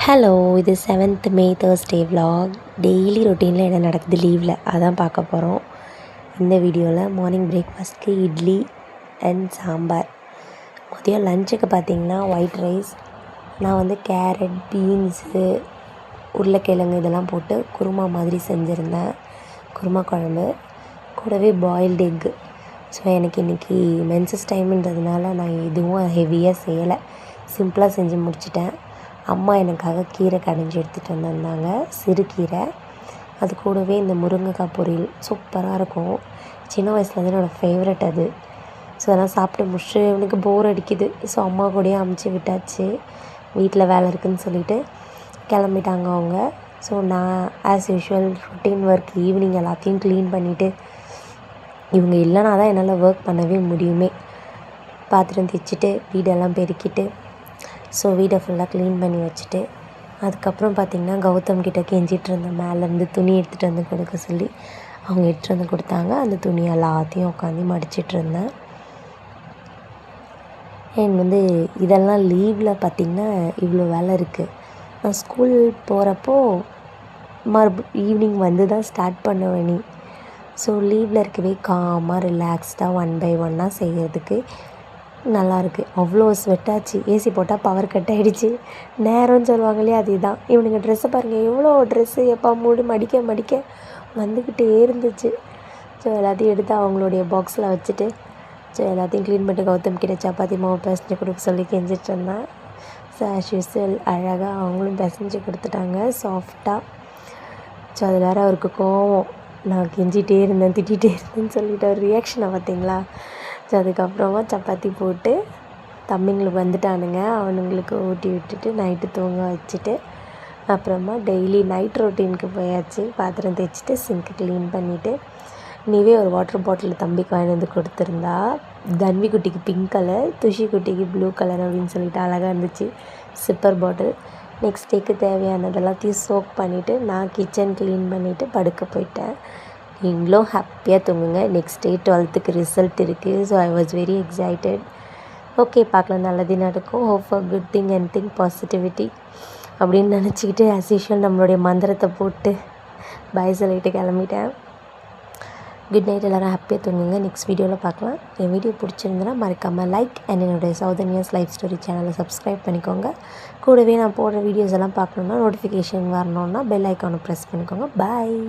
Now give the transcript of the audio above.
Hello, இது 7th மே Thursday vlog. Daily ரொட்டீனில் என்ன நடக்குது லீவில் அதான் பார்க்க போகிறோம். இந்த வீடியோவில் மார்னிங் பிரேக்ஃபாஸ்ட்க்கு இட்லி அண்ட் சாம்பார். மதியம் லஞ்சுக்கு பார்த்திங்கன்னா ஒயிட் ரைஸ். நான் கேரட், பீன்ஸு, உருளைக்கிழங்கு இதெல்லாம் போட்டு குருமா மாதிரி செஞ்சுருந்தேன். குருமா குழம்பு கூடவே பாயில்டு எக்கு. ஸோ எனக்கு இன்றைக்கி மென்சஸ் டைம்ன்றதுனால நான் எதுவும் ஹெவியாக செய்யலை, சிம்பிளாக செஞ்சு முடிச்சிட்டேன். அம்மா எனக்காக கீரை கடைஞ்சி எடுத்துகிட்டு வந்திருந்தாங்க, சிறுகீரை. அது கூடவே இந்த முருங்கைக்காய் பொரியல் சூப்பராக இருக்கும். சின்ன வயசுலேருந்து என்னோடய ஃபேவரட் அது. ஸோ அதெல்லாம் சாப்பிட்டு முடிச்சு எனக்கு போர் அடிக்குது. ஸோ அம்மா கூடயே அமுச்சு விட்டாச்சு. வீட்டில் வேலை இருக்குதுன்னு சொல்லிவிட்டு கிளம்பிட்டாங்க அவங்க. ஸோ நான் as usual routine work evening எல்லாத்தையும் க்ளீன் பண்ணிவிட்டு, இவங்க இல்லைனா தான் என்னால் ஒர்க் பண்ணவே முடியுமே. பாத்திரம் தேய்ச்சிட்டு வீடெல்லாம் பெருக்கிட்டு ஸோ வீடை ஃபுல்லாக க்ளீன் பண்ணி வச்சுட்டு, அதுக்கப்புறம் பார்த்திங்கன்னா கௌதம் கிட்டே கெஞ்சிட்டு இருந்தேன் மேலேருந்து துணி எடுத்துகிட்டு வந்து கொடுக்க சொல்லி. அவங்க எடுத்துகிட்டு வந்து கொடுத்தாங்க. அந்த துணி எல்லாத்தையும் உட்காந்து மடிச்சிட்ருந்தேன். அண்ட் இதெல்லாம் லீவில் பார்த்திங்கன்னா இவ்வளோ வேலை இருக்குது. நான் ஸ்கூல் போகிறப்போ ஈவினிங் தான் ஸ்டார்ட் பண்ணுவேன் நீ. ஸோ லீவில் இருக்கவே காமாக ரிலாக்ஸ்டாக ஒன் பை ஒன்னாக செய்கிறதுக்கு நல்லாயிருக்கு. அவ்வளோ ஸ்வெட்டாச்சு. ஏசி போட்டால் பவர் கட் ஆகிடுச்சு. நேரம்னு சொல்லுவாங்க இல்லையா, அதுதான். இவனுங்க ட்ரெஸ்ஸை பாருங்கள், எவ்வளோ ட்ரெஸ்ஸு எப்போ மூடு மடிக்க வந்துக்கிட்டே இருந்துச்சு. ஸோ எல்லாத்தையும் எடுத்து அவங்களுடைய பாக்ஸில் வச்சுட்டு, ஸோ எல்லாத்தையும் க்ளீன் பண்ணிட்டு கௌதம் கிட்ட சப்பாத்தி மாவு பிசைஞ்சு கொடுக்க சொல்லி கெஞ்சிட்டு இருந்தேன். ஸோ ஆஸ் யூஸ்வல் அழகாக அவங்களும் பிசைஞ்சு கொடுத்துட்டாங்க சாஃப்டாக. ஸோ அது வேறு அவருக்கு கோவம், நான் கெஞ்சிகிட்டே இருந்தேன் திட்டிகிட்டே இருந்தேன்னு சொல்லிட்டு ஒரு ரியாக்ஷனை பார்த்தீங்களா. ஸோ அதுக்கப்புறமா சப்பாத்தி போட்டு தம்பிங்களுக்கு வந்துட்டானுங்க, அவனுங்களுக்கு ஊட்டி விட்டுட்டு நைட்டு தூங்க வச்சுட்டு, அப்புறமா டெய்லி நைட் ரொட்டீனுக்கு போயாச்சு. பாத்திரம் தேய்ச்சிட்டு சிங்க்கு க்ளீன் பண்ணிவிட்டு, நீவே ஒரு வாட்டர் பாட்டில் தம்பிக்கு வாங்கி வந்து கொடுத்துருந்தா. தன்வி குட்டிக்கு பிங்க் கலர், துஷி குட்டிக்கு ப்ளூ கலர் அப்படின்னு சொல்லிட்டு அழகாக இருந்துச்சு சிப்பர் பாட்டில். நெக்ஸ்ட் டேக்கு தேவையானது எல்லாத்தையும் சோக் பண்ணிவிட்டு நான் கிச்சன் க்ளீன் பண்ணிவிட்டு படுக்க போயிட்டேன். நீங்களும் ஹாப்பியாக தூங்குங்க. நெக்ஸ்ட் டே 12th ரிசல்ட் இருக்குது. So I was very excited. Okay, பார்க்கலாம், நல்லதே நடக்கும். Hope for good thing and think positivity அப்படின்னு நினச்சிக்கிட்டு ஆஸ் யூஷுவல் நம்மளுடைய மந்திரத்தை போட்டு பாய் சொல்லிட்டு கிளம்பிட்டேன். குட் நைட், எல்லோரும் ஹாப்பியாக தூங்குங்க. நெக்ஸ்ட் வீடியோவில் பார்க்கலாம். என் வீடியோ பிடிச்சிருந்தனா மறக்காமல் லைக் அண்ட் என்னுடைய சவுதர்ன் இயர்ஸ் லைஃப் ஸ்டோரி சேனலை சப்ஸ்கிரைப் பண்ணிக்கோங்க. கூடவே நான் போடுற வீடியோஸ் எல்லாம் பார்க்கணுன்னா, நோட்டிஃபிகேஷன் வரணுன்னா பெல் ஐக்கானை ப்ரெஸ் பண்ணிக்கோங்க. பாய்.